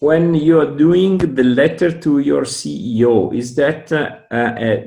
when you're doing the letter to your CEO, is that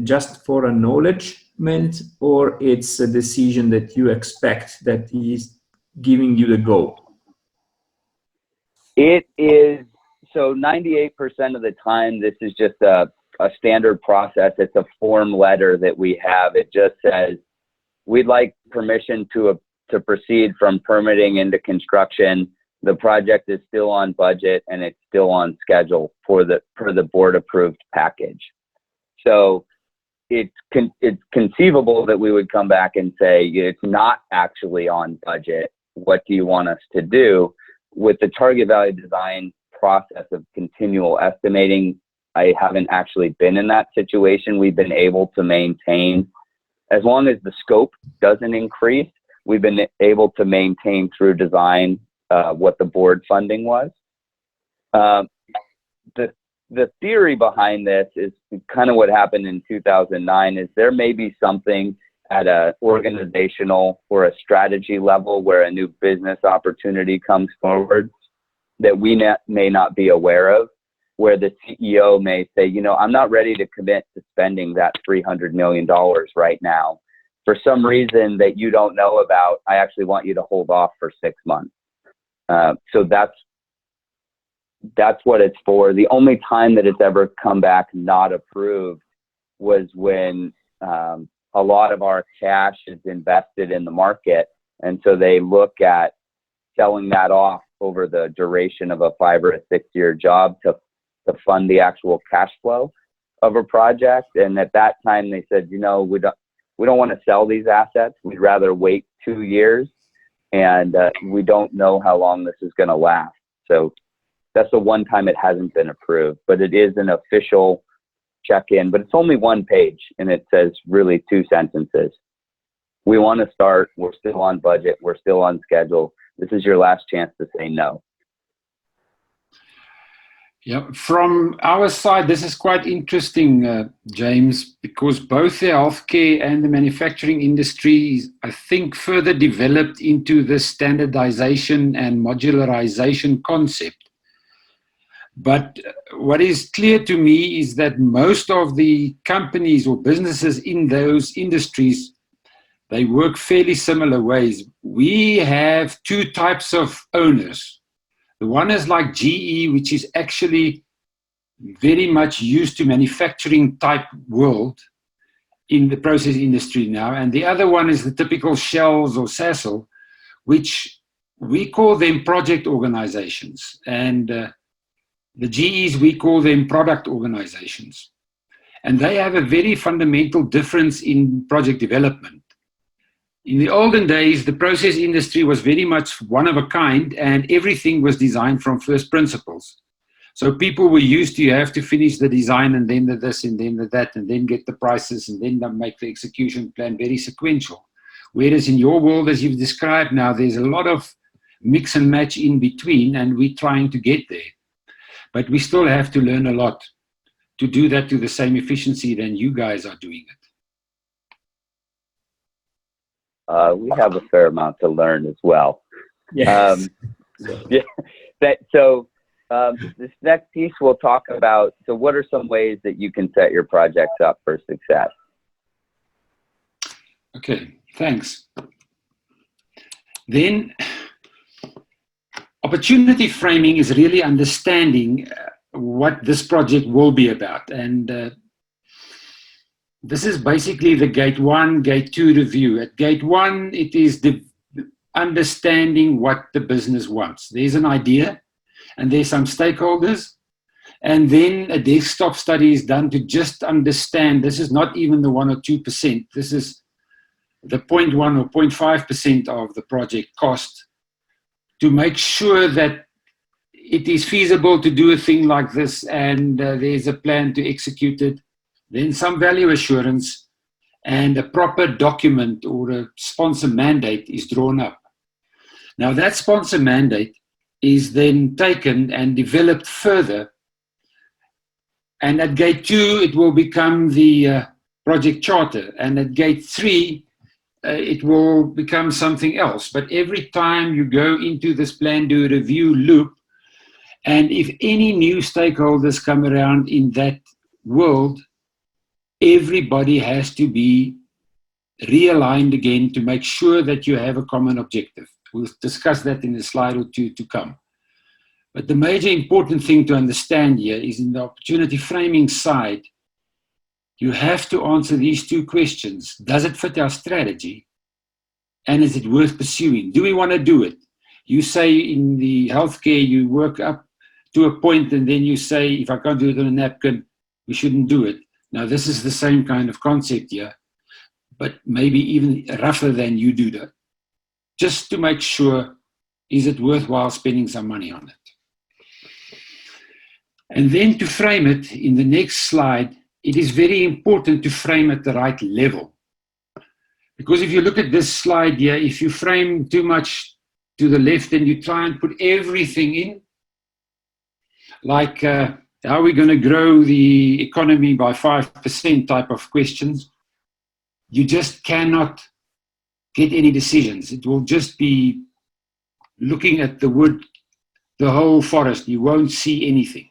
just for acknowledgement, or it's a decision that you expect that he's giving you the go? It is, so 98% of the time, this is just a standard process. It's a form letter that we have. It just says, we'd like permission to proceed from permitting into construction. The project is still on budget and it's still on schedule for the board approved package. So it's conceivable that we would come back and say, it's not actually on budget. What do you want us to do? With the target value design process of continual estimating, I haven't actually been in that situation. We've been able to maintain, as long as the scope doesn't increase, we've been able to maintain through design what the board funding was. The theory behind this is kind of what happened in 2009 is there may be something at an organizational or a strategy level where a new business opportunity comes forward that we may not be aware of, where the CEO may say, you know, I'm not ready to commit to spending that $300 million right now. For some reason that you don't know about, I actually want you to hold off for 6 months. So that's what it's for. The only time that it's ever come back not approved was when a lot of our cash is invested in the market. And so they look at selling that off over the duration of a 5 or a 6 year job to fund the actual cash flow of a project. And at that time they said, you know, we don't want to sell these assets. We'd rather wait 2 years. And we don't know how long this is going to last. So that's the one time it hasn't been approved, but it is an official check-in, but it's only 1 page and it says really 2 sentences. We want to start. We're still on budget. We're still on schedule. This is your last chance to say no. Yeah, from our side, this is quite interesting, James, because both the healthcare and the manufacturing industries, I think, further developed into the standardization and modularization concept. But what is clear to me is that most of the companies or businesses in those industries, they work fairly similar ways. We have 2 types of owners. The one is like GE, which is actually very much used to manufacturing type world in the process industry now. And the other one is the typical Shells or Sasol, which we call them project organizations. And the GEs, we call them product organizations. And they have a very fundamental difference in project development. In the olden days, the process industry was very much one of a kind and everything was designed from first principles. So people were used to, you have to finish the design and then the this and then the that and then get the prices and then make the execution plan very sequential. Whereas in your world, as you've described now, there's a lot of mix and match in between and we're trying to get there. But we still have to learn a lot to do that to the same efficiency than you guys are doing it. We have a fair amount to learn as well. Yes. This next piece we'll talk about, so what are some ways that you can set your projects up for success? Okay, thanks. Then, opportunity framing is really understanding what this project will be about. And this is basically the gate 1, gate 2 review. At gate 1, it is the understanding what the business wants. There's an idea and there's some stakeholders. And then a desktop study is done to just understand, this is not even the 1 or 2%. This is the 0.1 or 0.5% of the project cost to make sure that it is feasible to do a thing like this and there's a plan to execute it. Then some value assurance and a proper document or a sponsor mandate is drawn up. Now that sponsor mandate is then taken and developed further. And at gate 2, it will become the project charter. And at gate 3, it will become something else. But every time you go into this plan do review loop, And if any new stakeholders come around in that world, everybody has to be realigned again to make sure that you have a common objective. We'll discuss that in a slide or two to come. But the major important thing to understand here is in the opportunity framing side, you have to answer these two questions. Does it fit our strategy? And is it worth pursuing? Do we want to do it? You say in the healthcare, you work up to a point and then you say, if I can't do it on a napkin, we shouldn't do it. Now, this is the same kind of concept here, but maybe even rougher than you do that. Just to make sure, is it worthwhile spending some money on it? And then to frame it in the next slide, it is very important to frame at the right level. Because if you look at this slide here, if you frame too much to the left and you try and put everything in, like how are we going to grow the economy by 5% type of questions, you just cannot get any decisions. It will just be looking at the wood, the whole forest. You won't see anything.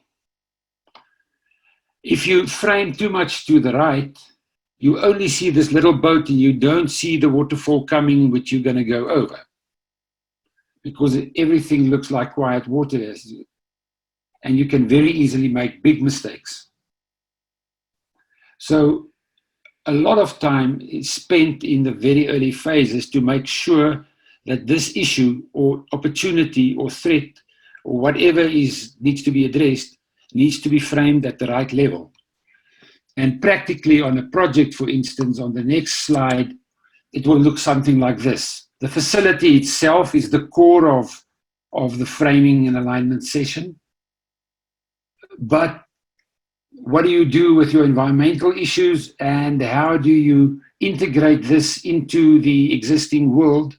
If you frame too much to the right, you only see this little boat and you don't see the waterfall coming, which you're going to go over. Because everything looks like quiet water, and you can very easily make big mistakes. So a lot of time is spent in the very early phases to make sure that this issue or opportunity or threat or whatever needs to be addressed needs to be framed at the right level. And practically on a project, for instance, on the next slide, it will look something like this. The facility itself is the core of the framing and alignment session. But what do you do with your environmental issues and how do you integrate this into the existing world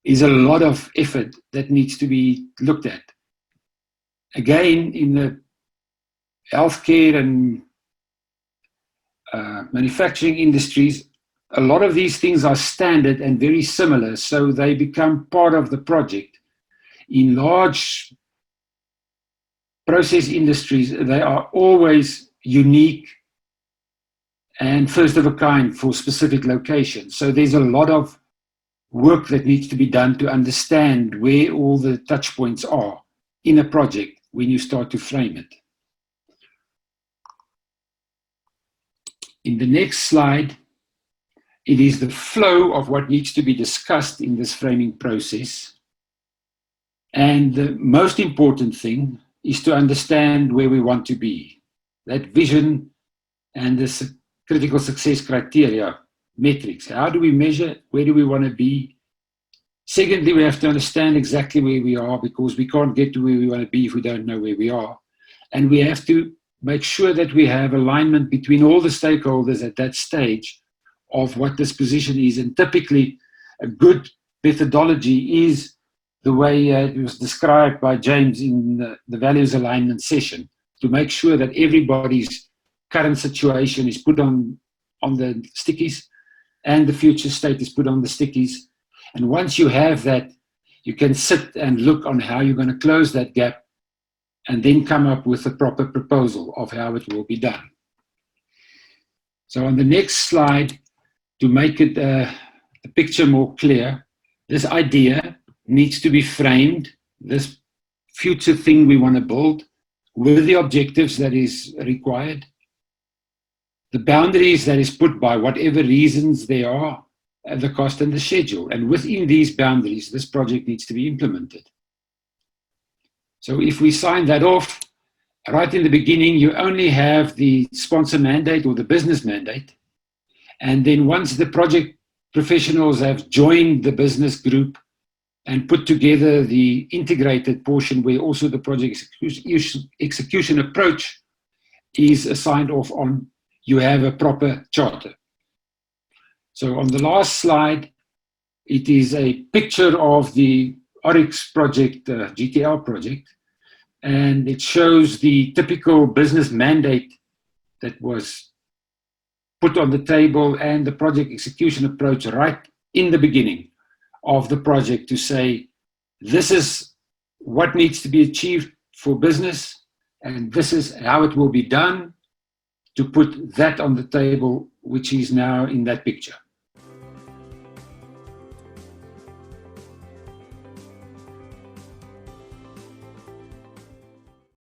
is a lot of effort that needs to be looked at. Again, in the healthcare and manufacturing industries, a lot of these things are standard and very similar, so they become part of the project. In large process industries, they are always unique and first of a kind for specific locations. So there's a lot of work that needs to be done to understand where all the touch points are in a project when you start to frame it. In the next slide, it is the flow of what needs to be discussed in this framing process. And the most important thing is to understand where we want to be. That vision and the critical success criteria, metrics. How do we measure? Where do we want to be? Secondly, we have to understand exactly where we are, because we can't get to where we want to be if we don't know where we are. And we have to make sure that we have alignment between all the stakeholders at that stage of what this position is. And typically, a good methodology is the way it was described by James in the values alignment session, to make sure that everybody's current situation is put on the stickies and the future state is put on the stickies. And once you have that, you can sit and look on how you're going to close that gap and then come up with a proper proposal of how it will be done. So on the next slide, to make it the picture more clear, this idea needs to be framed, this future thing we want to build, with the objectives that is required, the boundaries that is put by whatever reasons they are, and the cost and the schedule. And within these boundaries, this project needs to be implemented. So if we sign that off, right in the beginning, you only have the sponsor mandate or the business mandate. And then once the project professionals have joined the business group and put together the integrated portion where also the project execution approach is signed off on, you have a proper charter. So on the last slide, it is a picture of the Oryx project, GTL project, and it shows the typical business mandate that was put on the table and the project execution approach right in the beginning of the project to say, this is what needs to be achieved for business, and this is how it will be done, to put that on the table, which is now in that picture.